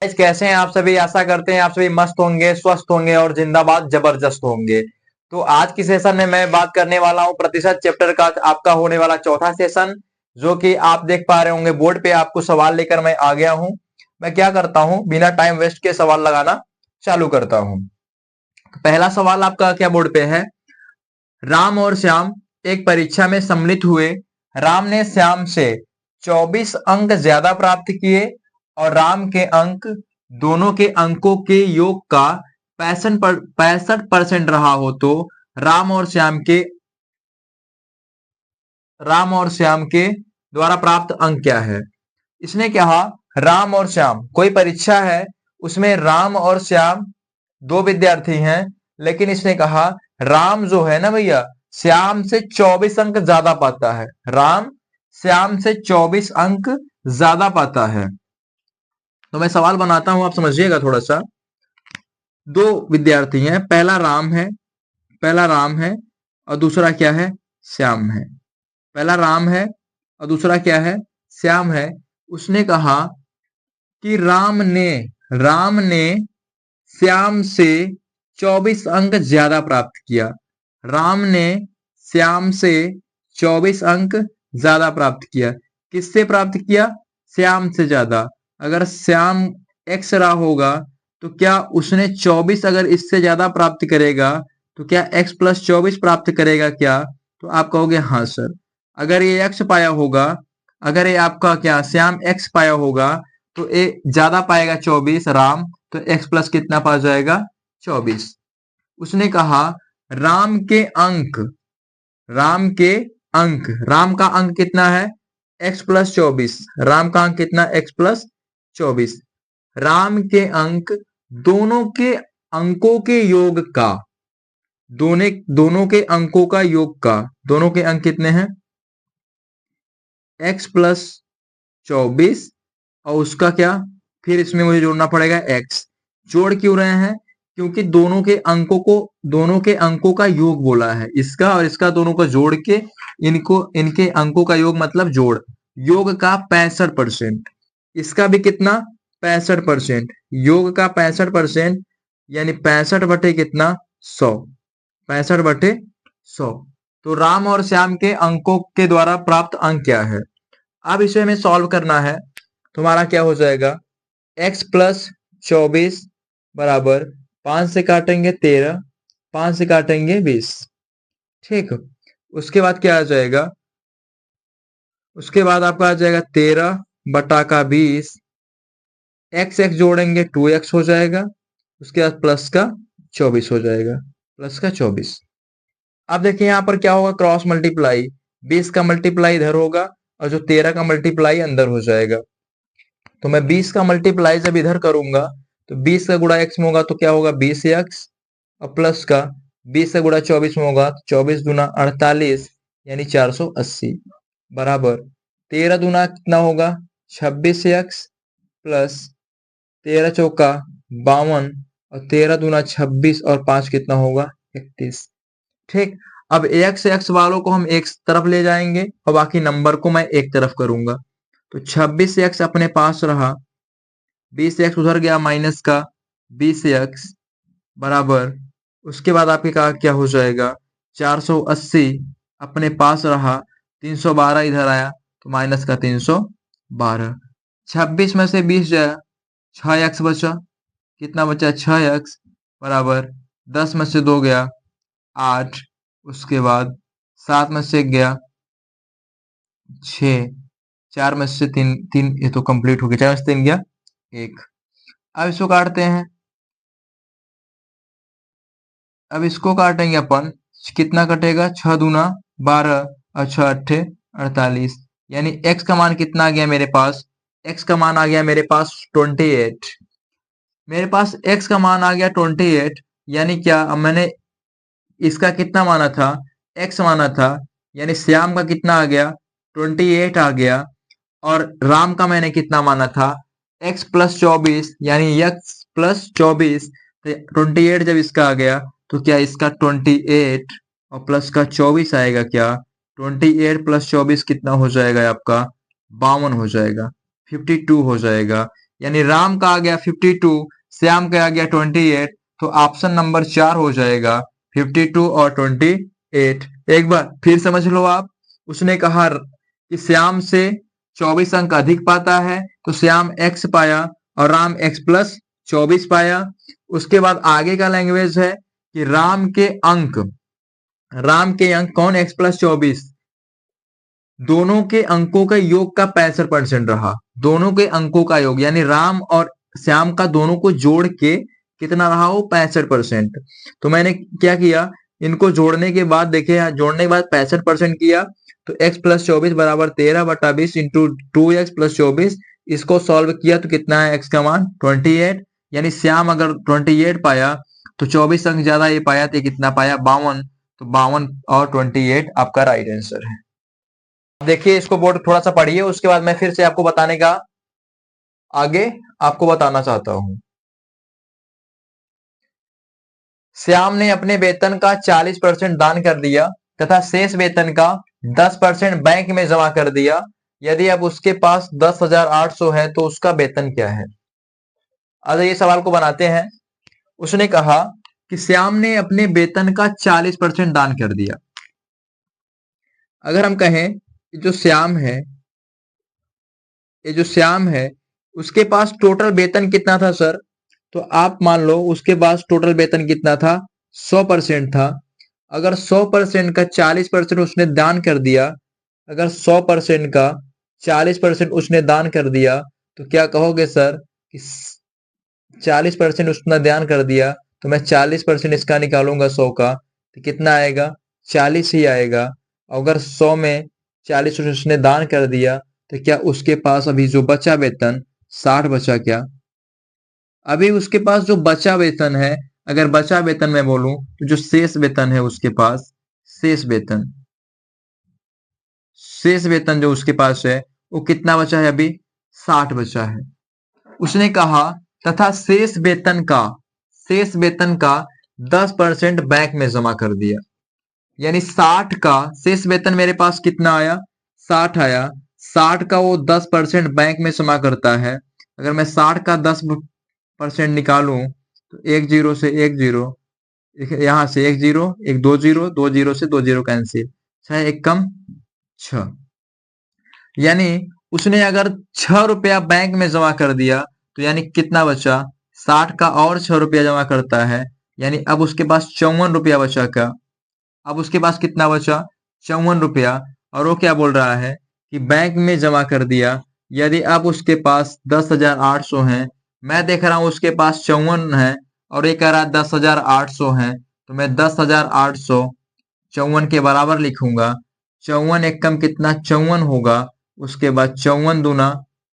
Guys कैसे हैं आप सभी। आशा करते हैं आप सभी मस्त होंगे, स्वस्थ होंगे और जिंदाबाद जबरदस्त होंगे। तो आज की सेशन में मैं बात करने वाला हूं प्रतिशत चैप्टर का आपका होने वाला चौथा सेशन, जो कि आप देख पा रहे होंगे बोर्ड पे। आपको सवाल लेकर मैं आ गया हूं। मैं क्या करता हूं, बिना टाइम वेस्ट के सवाल लगाना चालू करता हूं। पहला सवाल आपका क्या बोर्ड पे है। राम और श्याम एक परीक्षा में सम्मिलित हुए। राम ने श्याम से 24 अंक ज्यादा प्राप्त किए और राम के अंक दोनों के अंकों के योग का 65% रहा हो, तो राम और श्याम के द्वारा प्राप्त अंक क्या है। इसने कहा राम और श्याम, कोई परीक्षा है, उसमें राम और श्याम दो विद्यार्थी हैं, लेकिन इसने कहा राम जो है ना भैया, श्याम से 24 अंक ज्यादा पाता है। राम श्याम से 24 अंक ज्यादा पाता है। तो मैं सवाल बनाता हूं, आप समझिएगा थोड़ा सा। दो विद्यार्थी हैं, पहला राम है और दूसरा क्या है, श्याम है। पहला राम है और दूसरा क्या है, श्याम है। उसने कहा कि राम ने श्याम से 24 अंक ज्यादा प्राप्त किया। राम ने श्याम से 24 अंक ज्यादा प्राप्त किया। किससे प्राप्त किया, श्याम से ज्यादा। अगर श्याम एक्स रहा होगा तो क्या उसने 24 अगर इससे ज्यादा प्राप्त करेगा तो क्या x प्लस 24 प्राप्त करेगा क्या। तो आप कहोगे हाँ सर। अगर ये x पाया होगा, अगर ये आपका क्या श्याम x पाया होगा तो ये ज्यादा पाएगा 24 राम, तो x प्लस कितना पा जाएगा 24। उसने कहा राम के अंक, राम का अंक कितना है x प्लस 24। राम का अंक कितना x प्लस 24। राम के अंक दोनों के अंकों के योग का, दोनों के अंकों का योग का, दोनों के अंक कितने हैं x प्लस 24 और उसका क्या, फिर इसमें मुझे जोड़ना पड़ेगा x। जोड़ क्यों रहे हैं, क्योंकि दोनों के अंकों का योग बोला है। इसका और इसका दोनों का जोड़ के इनके अंकों का योग मतलब जोड़, योग का 65%। इसका भी कितना 65%, योग का 65%, यानी 65 बटे कितना 100, 65 बटे 100। तो राम और श्याम के अंकों के द्वारा प्राप्त अंक क्या है। अब इसे हमें सॉल्व करना है। तुम्हारा क्या हो जाएगा, x प्लस 24 बराबर 5 से काटेंगे 13, 5 से काटेंगे 20। ठीक, उसके बाद क्या आ जाएगा, उसके बाद आपका आ जाएगा 13 बटा का 20, x जोड़ेंगे 2x हो जाएगा। उसके बाद प्लस का 24 हो जाएगा, प्लस का 24। अब देखिए यहां पर क्या होगा, क्रॉस मल्टीप्लाई, 20 का मल्टीप्लाई इधर होगा और जो 13 का मल्टीप्लाई अंदर हो जाएगा। तो मैं 20 का मल्टीप्लाई जब इधर करूंगा तो 20 का गुणा x में होगा तो क्या होगा 20x, और प्लस का 20 का गुणा 24 में होगा तो 24 दूना 48 यानी 480 बराबर 13 दूना कितना होगा 26x प्लस 13 चौका 52 और 13 दूना 26 और 5 कितना होगा 31। ठीक, अब x वालों को हम एक तरफ ले जाएंगे और बाकी नंबर को मैं एक तरफ करूंगा। तो 26x अपने पास रहा, 20x उधर गया माइनस का 20x बराबर, उसके बाद आपके का क्या हो जाएगा 480 अपने पास रहा, 312 इधर आया तो माइनस का 312। 26 में से 20 जाया, 6x बचा, कितना बचा 6x बराबर 10 में से 2 गया 8, उसके बाद 7 में से 1 गया 6, 4 में से 3 ये तो कंप्लीट हो गया, 4 में से 3 गया 1। अब इसको काटते हैं, अब इसको काटेंगे अपन, कितना कटेगा 6 दूना 12 और 6 अट्ठे 48, यानी x का मान कितना आ गया मेरे पास, x का मान आ गया मेरे पास 28। मेरे पास x का मान आ गया 28, यानी क्या, अब मैंने इसका कितना माना था x माना था, यानी श्याम का कितना आ गया 28 आ गया, और राम का मैंने कितना माना था x प्लस 24, यानी x प्लस 24। 28 जब इसका आ गया तो क्या इसका 28 और प्लस का 24 आएगा क्या, 28 प्लस 24 कितना हो जाएगा आपका 52 हो जाएगा, 52 हो जाएगा। यानी राम का आ गया 52, श्याम का आ गया 28, तो ऑप्शन नंबर 4 हो जाएगा 52 और 28। एक बार फिर समझ लो आप। उसने कहा कि श्याम से 24 अंक अधिक पाता है, तो श्याम x पाया और राम x प्लस 24 पाया। उसके बाद आगे का लैंग्वेज है कि राम के अंक कौन x प्लस 24, दोनों के अंकों का योग का 65% रहा। दोनों के अंकों का योग यानी राम और श्याम का दोनों को जोड़ के कितना रहा हो, 65%। तो मैंने क्या किया, इनको जोड़ने के बाद देखे, जोड़ने के बाद 65% किया, तो x प्लस 24 बराबर 13/20 इंटू 2x प्लस 24। इसको सॉल्व किया तो कितना है x का मान 28, यानी श्याम अगर 28 पाया तो 24 अंक ज्यादा ये पाया तो कितना पाया 52। तो 52 और 28 आपका राइट आंसर है। देखिए इसको बोर्ड थोड़ा सा पढ़िए, उसके बाद मैं फिर से आपको बताने का आगे आपको बताना चाहता हूं। श्याम ने अपने वेतन का 40% दान कर दिया तथा शेष वेतन का 10% बैंक में जमा कर दिया। यदि अब उसके पास 10,800 है तो उसका वेतन क्या है। अब ये सवाल को बनाते हैं। उसने कहा कि श्याम ने अपने वेतन का 40% दान कर दिया। अगर हम कहें कि जो श्याम है उसके पास टोटल वेतन कितना था सर, तो आप मान लो उसके पास टोटल वेतन कितना था, 100% था। अगर 100% का 40% उसने दान कर दिया, अगर 100% का 40% उसने दान कर दिया, तो क्या कहोगे सर कि 40% उसने दान कर दिया, तो मैं 40% इसका निकालूंगा 100 का, तो कितना आएगा 40 ही आएगा। अगर 100 में 40 उसने दान कर दिया, तो क्या उसके पास अभी जो बचा वेतन 60 बचा क्या। अभी उसके पास जो बचा वेतन है, अगर बचा वेतन मैं बोलूं तो जो शेष वेतन है उसके पास, शेष वेतन जो उसके पास है वो कितना बचा है, अभी 60 बचा है। उसने कहा तथा शेष वेतन का 10% बैंक में जमा कर दिया। यानी 60 का शेष वेतन मेरे पास कितना आया, 60 आया। 60 का वो 10% बैंक में जमा करता है। अगर मैं 60 का 10% निकालूं तो 1 जीरो से 1 जीरो, यहां से 1 जीरो, एक 2 जीरो, 2 जीरो से 2 जीरो कैंसिल, 6 एक कम 6। यानी उसने अगर 6 रुपया बैंक में जमा कर दिया तो यानी कितना बचा, 60 का और 6 रुपया जमा करता है, यानी अब उसके पास 54 रुपया बचा। क्या अब उसके पास कितना बचा, 54 रुपया। और वो क्या बोल रहा है कि बैंक में जमा कर दिया। यदि अब उसके पास 10,800 है, मैं देख रहा हूं उसके पास 54 है और ये कह रहा है 10,800 है, तो मैं 10,800 54 के बराबर लिखूंगा। 54 एक कम कितना 54 होगा, उसके बाद 54 दूना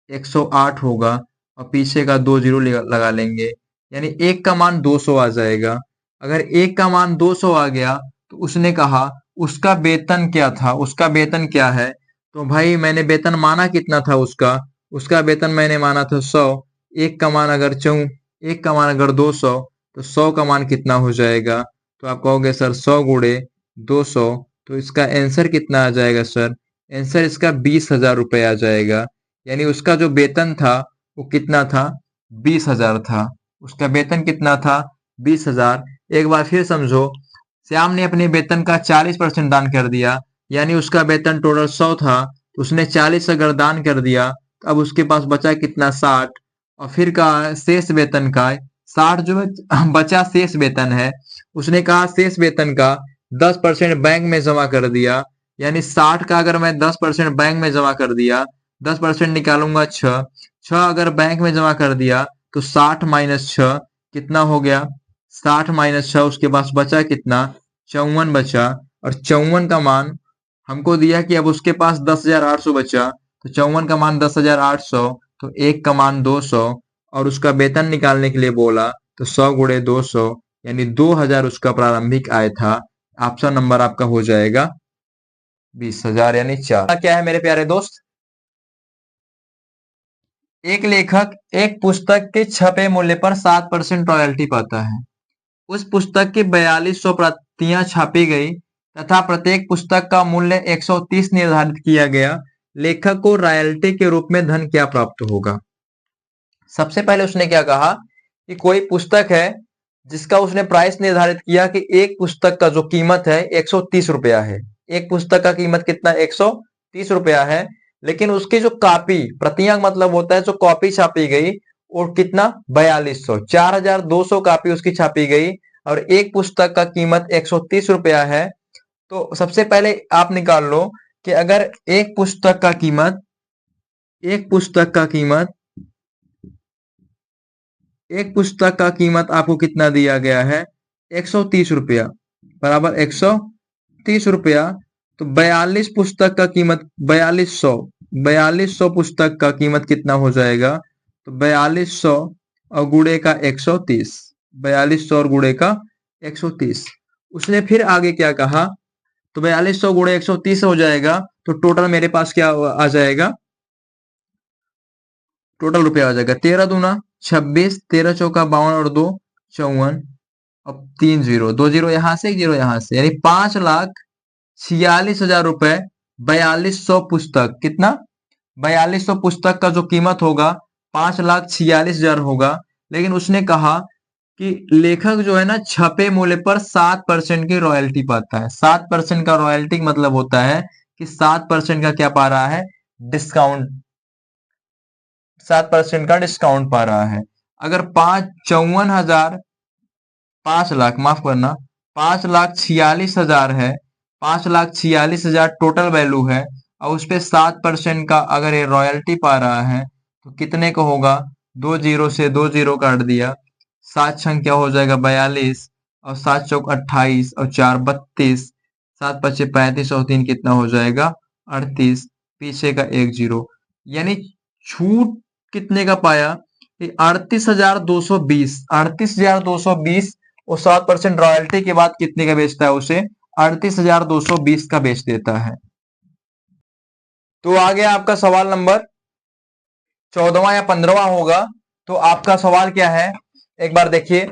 108 होगा और पीछे का 2 जीरो लगा लेंगे, यानी एक का मान 200 आ जाएगा। अगर एक का मान 200 आ गया तो उसने कहा उसका वेतन क्या था, उसका वेतन क्या है। तो भाई मैंने वेतन माना कितना था उसका वेतन मैंने माना था 100। एक का मान अगर 200 तो 100 का मान कितना हो जाएगा। तो आप कहोगे सर 100 गुणे 200, तो इसका आंसर कितना आ जाएगा सर, आंसर इसका 20,000 रुपए आ जाएगा। यानी उसका जो वेतन था वो कितना था, 20,000 था। उसका वेतन कितना था, 20,000। एक बार फिर समझो, श्याम ने अपने वेतन का 40% दान कर दिया, यानी उसका वेतन टोटल 100 था, तो उसने 40 अगर दान कर दिया तो अब उसके पास बचा कितना 60। और फिर का शेष वेतन का 60 जो बचा शेष वेतन है, उसने कहा शेष वेतन का 10% बैंक में जमा कर दिया। यानी 60 का अगर मैं 10% बैंक में जमा कर दिया, 10% निकालूंगा 6 अगर बैंक में जमा कर दिया तो 60 माइनस 6 कितना हो गया, 60 माइनस 6 उसके पास बचा कितना 54 बचा। और 54 का मान हमको दिया कि अब उसके पास 10,800 बचा, तो 54 का मान 10,800, तो एक का मान 200 और उसका वेतन निकालने के लिए बोला, तो 100 गुणे 200 यानी 2,000 उसका प्रारंभिक आय था। ऑप्शन नंबर आपका हो जाएगा 20,000 यानी 4। क्या है मेरे प्यारे दोस्त, एक लेखक एक पुस्तक के छपे मूल्य पर 7% रॉयल्टी पाता है। उस पुस्तक की 4200 प्रतियां छापी गई तथा प्रत्येक पुस्तक का मूल्य 130 निर्धारित किया गया। लेखक को रॉयल्टी के रूप में धन क्या प्राप्त होगा। सबसे पहले उसने क्या कहा कि कोई पुस्तक है जिसका उसने प्राइस निर्धारित किया कि एक पुस्तक का जो कीमत है 130 रुपया है। एक पुस्तक का कीमत कितना, 130 रुपया है। लेकिन उसकी जो कॉपी, प्रतियां मतलब होता है जो कॉपी छापी गई, और कितना, 4200, 4200 कॉपी उसकी छापी गई, और एक पुस्तक का कीमत 130 रुपया है। तो सबसे पहले आप निकाल लो कि अगर एक पुस्तक का कीमत आपको कितना दिया गया है, 130 रुपया, बराबर 130 रुपया। तो 42 पुस्तक का कीमत 4200 पुस्तक का कीमत कितना हो जाएगा, तो 4200 और गुणे का 130, 4200 और गुणे का 130। उसने फिर आगे क्या कहा, तो 4200 गुणे 130 हो जाएगा, तो टोटल मेरे पास क्या आ जाएगा, टोटल रुपया आ जाएगा 13 दूना 26, 13 चौका 52 और 2 54, अब 3 जीरो, 2 जीरो यहां से, 1 जीरो यहां से, यानी 5,46,000 रुपए 4200 पुस्तक, कितना, 4200 पुस्तक का जो कीमत होगा 5,46,000 होगा। लेकिन उसने कहा कि लेखक जो है ना छपे मूल्य पर 7% की रॉयल्टी पाता है। 7% का रॉयल्टी मतलब होता है कि 7% का क्या पा रहा है, डिस्काउंट, 7% का डिस्काउंट पा रहा है। अगर 54,000, 5 लाख, माफ करना, 5,46,000 है, 5,46,000 टोटल वैल्यू है, और उस पे 7% का अगर ये रॉयल्टी पा रहा है, तो कितने का होगा, 2 जीरो से 2 जीरो काट दिया, 7 छंग क्या हो जाएगा, 42, और 7 चौक 28, और 4 32, 7 पचे 35, और 3 कितना हो जाएगा, 38, पीछे का 1 जीरो, यानी छूट कितने का पाया, 38,220, 38,220, और 7% रॉयल्टी के बाद कितने का बेचता है उसे, 38,220 का बेच देता है। तो आ गया आपका सवाल नंबर 14वां या 15वां होगा। तो आपका सवाल क्या है, एक बार देखिए।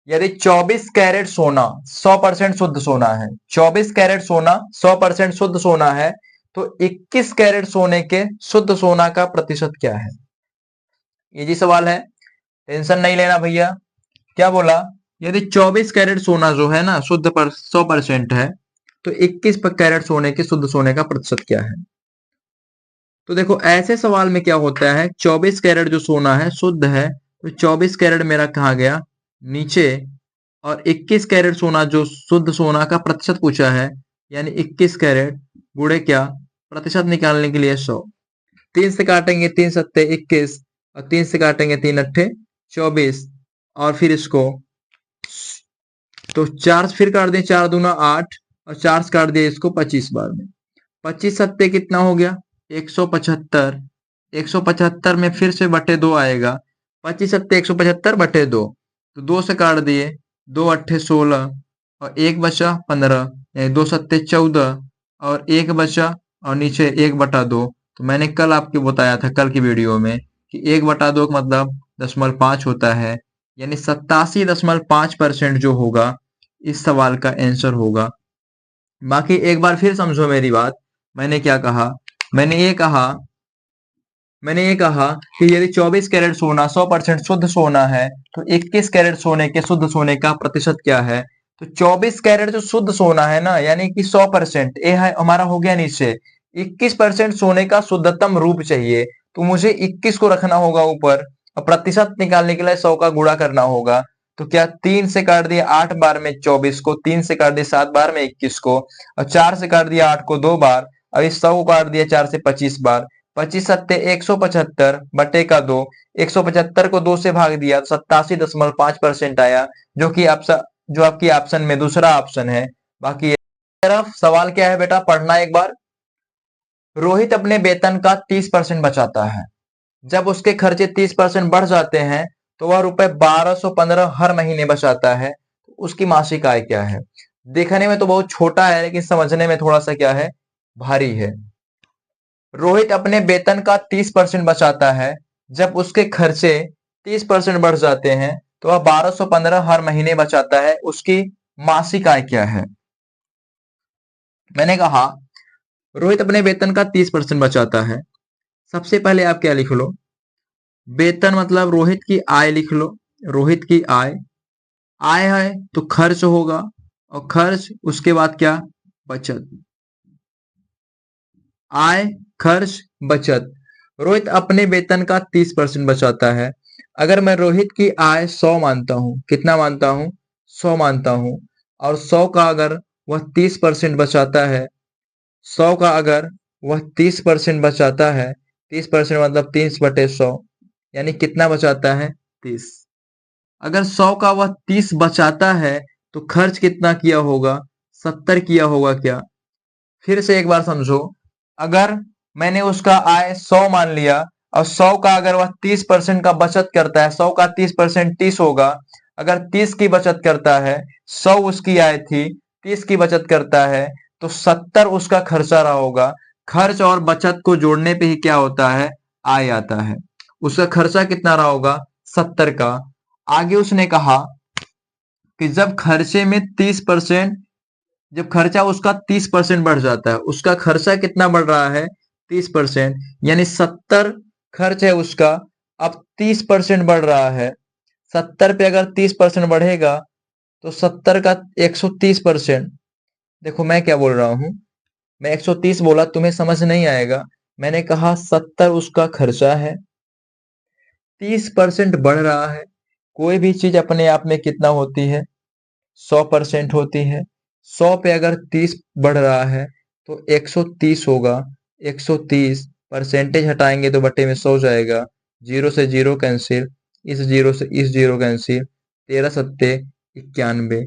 यदि 24 कैरेट सोना 100% शुद्ध सोना है, 24 कैरेट सोना 100% शुद्ध सोना है, तो 21 कैरेट सोने के शुद्ध सोना का प्रतिशत क्या है। इजी सवाल है, टेंशन नहीं लेना भैया। क्या बोला, यदि 24 कैरेट सोना जो है ना शुद्ध पर 100% है, तो 21 कैरेट सोने के शुद्ध सोने का प्रतिशत क्या है। तो देखो ऐसे सवाल में क्या होता है, 24 कैरेट जो सोना है शुद्ध है, तो 24 कैरेट मेरा कहा गया नीचे, और 21 कैरेट सोना जो शुद्ध सोना का प्रतिशत पूछा है, यानी 21 कैरेट गुणे क्या, प्रतिशत निकालने के लिए 100, 3 से काटेंगे 3 सत्ते 21, और 3 से काटेंगे 3 अट्ठे 24, और फिर इसको तो 4 फिर काट दें, 4 दूना 8, और 4 से काट दिया इसको 25 बार में, 25 सत्ते कितना हो गया, 175, 175 में फिर से बटे 2 आएगा, 25 सत्ते 175 बटे 2, तो 2 से काट दिए, 2 अट्ठे 16, और 1 बचा 15, यानी 2 सत्ते 14, और 1 बचा, और नीचे 1/2। तो मैंने कल आपको बताया था, कल की वीडियो में, कि 1/2 का मतलब 0.5 होता है, यानी 87.5% जो होगा इस सवाल का आंसर होगा। बाकी एक बार फिर समझो मेरी बात। मैंने क्या कहा, मैंने ये कहा मैंने ये कहा कि यदि 24 कैरेट सोना 100% शुद्ध सोना है, तो 21 कैरेट सोने के शुद्ध सोने का प्रतिशत क्या है। तो 24 कैरेट जो शुद्ध सोना है ना, यानी कि 100%, ये है हमारा हो गया नीचे। 21% सोने का शुद्धतम रूप चाहिए, तो मुझे 21 को रखना होगा ऊपर, और प्रतिशत निकालने के लिए 100 का गुणा करना होगा। तो क्या 3 से काट दिया 8 बार में 24 को, 3 से काट दिया 7 बार में 21 को, और 4 से काट दिया 8 को 2 बार, और इस 100 को काट दिया 4 से 25 बार। 25 सत्ते 175 बटे का 2, 175 को 2 से भाग दिया तो 87.5% आया, जो आपकी ऑप्शन में दूसरा ऑप्शन है। बाकी तरफ सवाल क्या है बेटा, पढ़ना एक बार। रोहित अपने वेतन का 30% बचाता है। जब उसके खर्चे 30% बढ़ जाते हैं, तो वह रुपए 1215 हर महीने बचाता है। उसकी मासिक आय क्या है। देखने में तो बहुत छोटा है, लेकिन समझने में थोड़ा सा क्या है, भारी है। रोहित अपने वेतन का 30% बचाता है। जब उसके खर्चे 30% बढ़ जाते हैं, तो वह 1215 हर महीने बचाता है। उसकी मासिक आय क्या है। मैंने कहा रोहित अपने वेतन का 30% बचाता है। सबसे पहले आप क्या लिख लो, वेतन मतलब रोहित की आय लिख लो, रोहित की आय। आय है तो खर्च होगा, और खर्च उसके बाद क्या, बचत। आय, खर्च, बचत। रोहित अपने वेतन का 30% बचाता है। अगर मैं रोहित की आय 100 मानता हूं, कितना मानता हूं, 100 मानता हूं, और 100 का अगर वह 30% बचाता है, 100 का अगर वह 30% बचाता है, 30% मतलब 30/100, यानी कितना बचाता है, 30। अगर 100 का वह 30 बचाता है तो खर्च कितना किया होगा, 70 किया होगा क्या। फिर से एक बार समझो, अगर मैंने उसका आय 100 मान लिया, और 100 का अगर वह 30% का बचत करता है, 100 का 30% 30 होगा। अगर 30 की बचत करता है, 100 उसकी आय थी, 30 की बचत करता है, तो 70 उसका खर्चा रहा होगा। खर्च और बचत को जोड़ने पे ही क्या होता है, आय आता है। उसका खर्चा कितना रहा होगा, 70 का। आगे उसने कहा कि जब खर्चे में 30%, जब खर्चा उसका 30% बढ़ जाता है, उसका खर्चा कितना बढ़ रहा है, 30%, यानी 70 खर्च है उसका, अब 30% बढ़ रहा है। 70 पे अगर 30% बढ़ेगा तो 70 का 130%। देखो मैं क्या बोल रहा हूं, मैं 130 बोला, तुम्हें समझ नहीं आएगा। मैंने कहा 70 उसका खर्चा है, 30% बढ़ रहा है। कोई भी चीज अपने आप में कितना होती है, 100% होती है। 100 पे अगर 30 बढ़ रहा है तो 130 होगा। 130 परसेंटेज हटाएंगे तो बटे में 100 जाएगा। जीरो से जीरो कैंसिल, इस जीरो से इस जीरो कैंसिल, 13 सत्ते 91।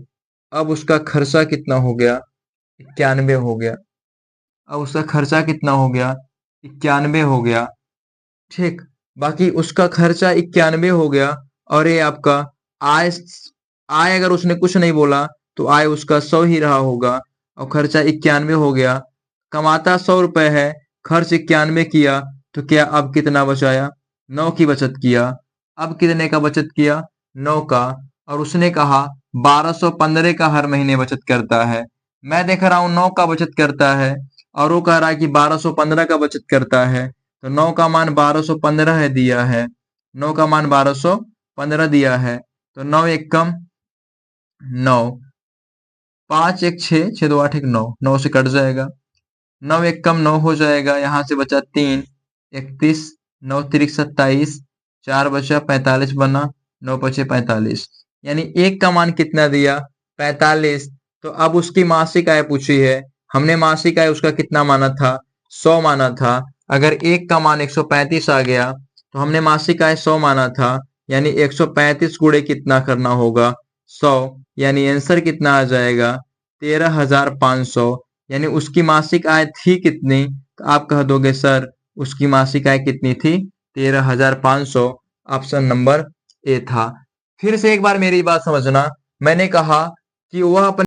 अब उसका खर्चा कितना हो गया, 91 हो गया। अब उसका खर्चा कितना हो गया, 91 हो गया। ठीक, बाकी उसका खर्चा 91 हो गया, और ये आपका आय, आय अगर उसने कुछ नहीं बोला तो आय उसका 100 ही रहा होगा, और खर्चा 91 हो गया। कमाता 100 रुपए है, खर्च 91 किया, तो क्या अब कितना बचाया, 9 की बचत किया। अब कितने का बचत किया, 9 का। और उसने कहा 1215 का हर महीने बचत करता है। मैं देख रहा हूं 9 का बचत करता है, और वो कह रहा है कि 1215 का बचत करता है। तो 9 का मान 1215 है दिया है, 9 का मान 1215 दिया है। तो 9 एक कम 9, 5 एक 6, 6 2 8 एक 9, 9 से कट जाएगा। 9 एक कम 9 हो जाएगा, यहाँ से बचा 3, 31, 9 तिरिक 27, 4 बचा 45 बना, 9 बचे 45, यानी एक का मान कितना दिया, 45। तो अब उसकी मासिक आय पूछी है, हमने मासिक आय उसका कितना माना था, 100 माना था। अगर एक का मान 135 आ गया तो हमने मासिक आय 100 माना था, यानी 135 गुणे कितना करना होगा, 100, यानी आंसर कितना आ जाएगा, 13,500। यानी उसकी मासिक आय थी कितनी, तो आप कह दोगे सर उसकी मासिक आय कितनी थी, 13,500। ऑप्शन नंबर ए था। फिर से एक बार मेरी बात समझना, मैंने कहा कि वह अपने